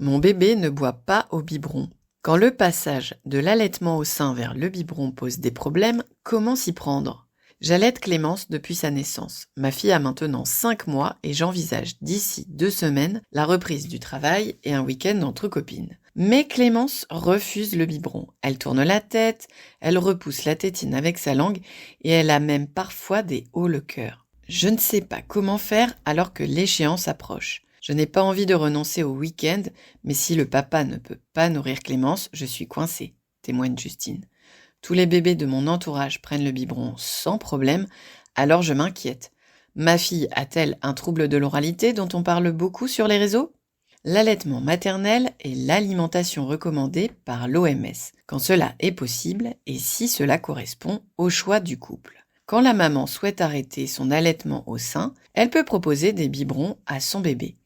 Mon bébé ne boit pas au biberon. Quand le passage de l'allaitement au sein vers le biberon pose des problèmes, comment s'y prendre? J'allaite Clémence depuis sa naissance. Ma fille a maintenant 5 mois et j'envisage d'ici 2 semaines la reprise du travail et un week-end entre copines. Mais Clémence refuse le biberon. Elle tourne la tête, elle repousse la tétine avec sa langue et elle a même parfois des hauts le cœur. Je ne sais pas comment faire alors que l'échéance approche. Je n'ai pas envie de renoncer au week-end, mais si le papa ne peut pas nourrir Clémence, je suis coincée, témoigne Justine. Tous les bébés de mon entourage prennent le biberon sans problème, alors je m'inquiète. Ma fille a-t-elle un trouble de l'oralité dont on parle beaucoup sur les réseaux? L'allaitement maternel est l'alimentation recommandée par l'OMS, quand cela est possible et si cela correspond au choix du couple. Quand la maman souhaite arrêter son allaitement au sein, elle peut proposer des biberons à son bébé.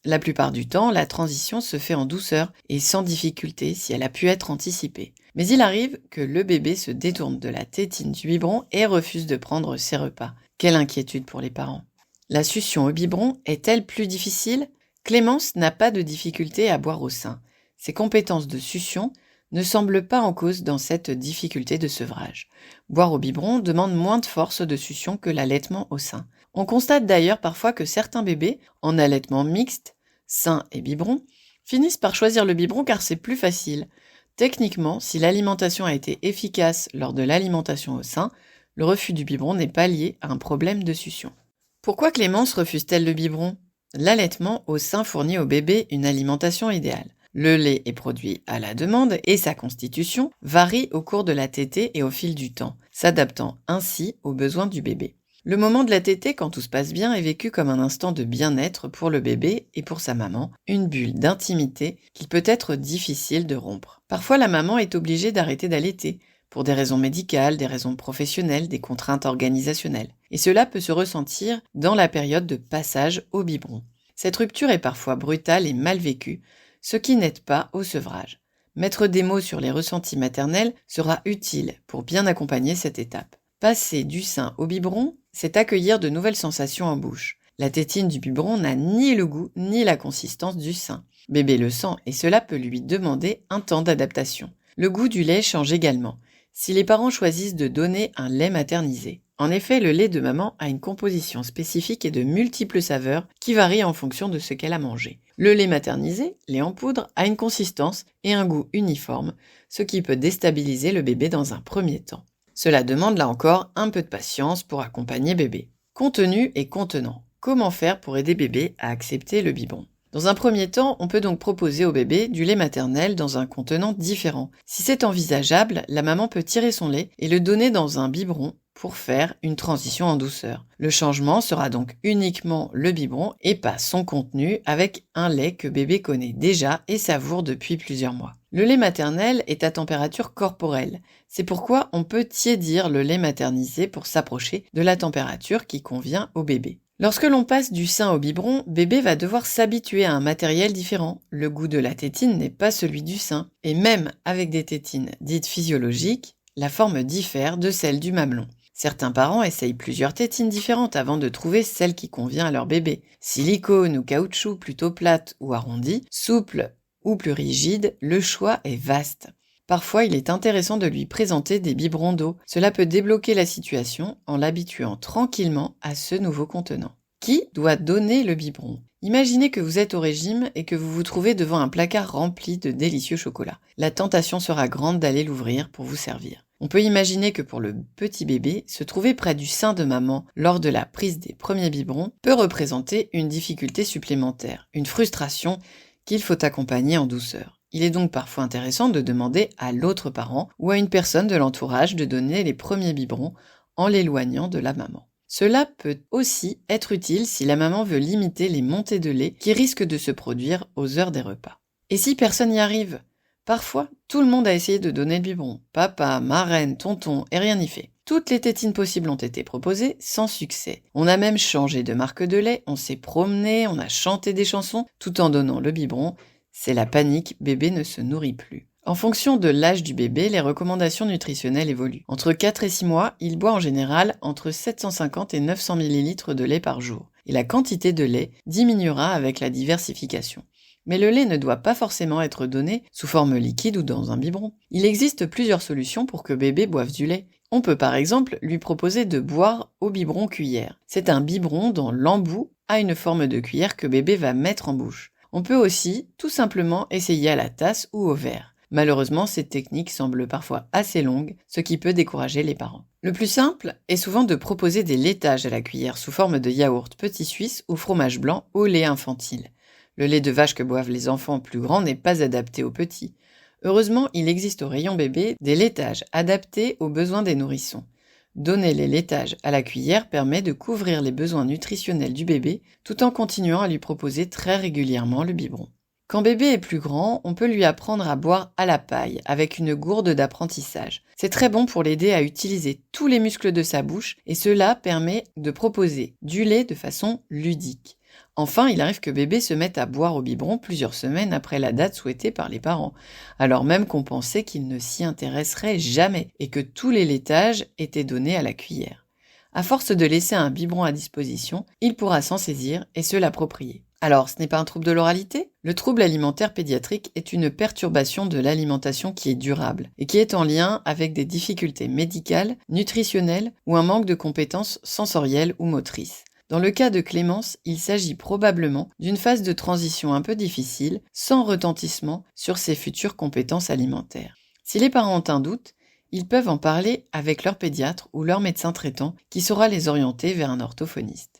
La plupart du temps, la transition se fait en douceur et sans difficulté si elle a pu être anticipée. Mais il arrive que le bébé se détourne de la tétine du biberon et refuse de prendre ses repas. Quelle inquiétude pour les parents. La succion au biberon est-elle plus difficile? Clémence n'a pas de difficulté à boire au sein. Ses compétences de succion ne semblent pas en cause dans cette difficulté de sevrage. Boire au biberon demande moins de force de succion que l'allaitement au sein. On constate d'ailleurs parfois que certains bébés, en allaitement mixte, sein et biberon, finissent par choisir le biberon car c'est plus facile. Techniquement, si l'alimentation a été efficace lors de l'alimentation au sein, le refus du biberon n'est pas lié à un problème de succion. Pourquoi Clémence refuse-t-elle le biberon? L'allaitement au sein fournit au bébé une alimentation idéale. Le lait est produit à la demande et sa constitution varie au cours de la tétée et au fil du temps, s'adaptant ainsi aux besoins du bébé. Le moment de la tétée, quand tout se passe bien, est vécu comme un instant de bien-être pour le bébé et pour sa maman, une bulle d'intimité qu'il peut être difficile de rompre. Parfois, la maman est obligée d'arrêter d'allaiter, pour des raisons médicales, des raisons professionnelles, des contraintes organisationnelles. Et cela peut se ressentir dans la période de passage au biberon. Cette rupture est parfois brutale et mal vécue, ce qui n'aide pas au sevrage. Mettre des mots sur les ressentis maternels sera utile pour bien accompagner cette étape. Passer du sein au biberon, c'est accueillir de nouvelles sensations en bouche. La tétine du biberon n'a ni le goût ni la consistance du sein. Bébé le sent et cela peut lui demander un temps d'adaptation. Le goût du lait change également, si les parents choisissent de donner un lait maternisé. En effet, le lait de maman a une composition spécifique et de multiples saveurs qui varient en fonction de ce qu'elle a mangé. Le lait maternisé, lait en poudre, a une consistance et un goût uniforme, ce qui peut déstabiliser le bébé dans un premier temps. Cela demande là encore un peu de patience pour accompagner bébé. Contenu et contenant. Comment faire pour aider bébé à accepter le biberon? Dans un premier temps, on peut donc proposer au bébé du lait maternel dans un contenant différent. Si c'est envisageable, la maman peut tirer son lait et le donner dans un biberon pour faire une transition en douceur. Le changement sera donc uniquement le biberon et pas son contenu avec un lait que bébé connaît déjà et savoure depuis plusieurs mois. Le lait maternel est à température corporelle. C'est pourquoi on peut tiédir le lait maternisé pour s'approcher de la température qui convient au bébé. Lorsque l'on passe du sein au biberon, bébé va devoir s'habituer à un matériel différent. Le goût de la tétine n'est pas celui du sein. Et même avec des tétines dites physiologiques, la forme diffère de celle du mamelon. Certains parents essayent plusieurs tétines différentes avant de trouver celle qui convient à leur bébé. Silicone ou caoutchouc plutôt plate ou arrondie, souple ou plus rigide, le choix est vaste. Parfois, il est intéressant de lui présenter des biberons d'eau. Cela peut débloquer la situation en l'habituant tranquillement à ce nouveau contenant. Qui doit donner le biberon? Imaginez que vous êtes au régime et que vous vous trouvez devant un placard rempli de délicieux chocolats. La tentation sera grande d'aller l'ouvrir pour vous servir. On peut imaginer que pour le petit bébé, se trouver près du sein de maman lors de la prise des premiers biberons peut représenter une difficulté supplémentaire, une frustration qu'il faut accompagner en douceur. Il est donc parfois intéressant de demander à l'autre parent ou à une personne de l'entourage de donner les premiers biberons en l'éloignant de la maman. Cela peut aussi être utile si la maman veut limiter les montées de lait qui risquent de se produire aux heures des repas. Et si personne n'y arrive? Parfois, tout le monde a essayé de donner le biberon. Papa, marraine, tonton, et rien n'y fait. Toutes les tétines possibles ont été proposées sans succès. On a même changé de marque de lait, on s'est promené, on a chanté des chansons, tout en donnant le biberon. C'est la panique, bébé ne se nourrit plus. En fonction de l'âge du bébé, les recommandations nutritionnelles évoluent. Entre 4 et 6 mois, il boit en général entre 750 et 900 ml de lait par jour. Et la quantité de lait diminuera avec la diversification. Mais le lait ne doit pas forcément être donné sous forme liquide ou dans un biberon. Il existe plusieurs solutions pour que bébé boive du lait. On peut par exemple lui proposer de boire au biberon cuillère. C'est un biberon dont l'embout a une forme de cuillère que bébé va mettre en bouche. On peut aussi tout simplement essayer à la tasse ou au verre. Malheureusement, cette technique semble parfois assez longue, ce qui peut décourager les parents. Le plus simple est souvent de proposer des laitages à la cuillère sous forme de yaourt petit suisse ou fromage blanc au lait infantile. Le lait de vache que boivent les enfants plus grands n'est pas adapté aux petits. Heureusement, il existe au rayon bébé des laitages adaptés aux besoins des nourrissons. Donner les laitages à la cuillère permet de couvrir les besoins nutritionnels du bébé tout en continuant à lui proposer très régulièrement le biberon. Quand bébé est plus grand, on peut lui apprendre à boire à la paille avec une gourde d'apprentissage. C'est très bon pour l'aider à utiliser tous les muscles de sa bouche et cela permet de proposer du lait de façon ludique. Enfin, il arrive que bébé se mette à boire au biberon plusieurs semaines après la date souhaitée par les parents, alors même qu'on pensait qu'il ne s'y intéresserait jamais et que tous les laitages étaient donnés à la cuillère. À force de laisser un biberon à disposition, il pourra s'en saisir et se l'approprier. Alors, ce n'est pas un trouble de l'oralité ? Le trouble alimentaire pédiatrique est une perturbation de l'alimentation qui est durable et qui est en lien avec des difficultés médicales, nutritionnelles ou un manque de compétences sensorielles ou motrices. Dans le cas de Clémence, il s'agit probablement d'une phase de transition un peu difficile, sans retentissement sur ses futures compétences alimentaires. Si les parents ont un doute, ils peuvent en parler avec leur pédiatre ou leur médecin traitant qui saura les orienter vers un orthophoniste.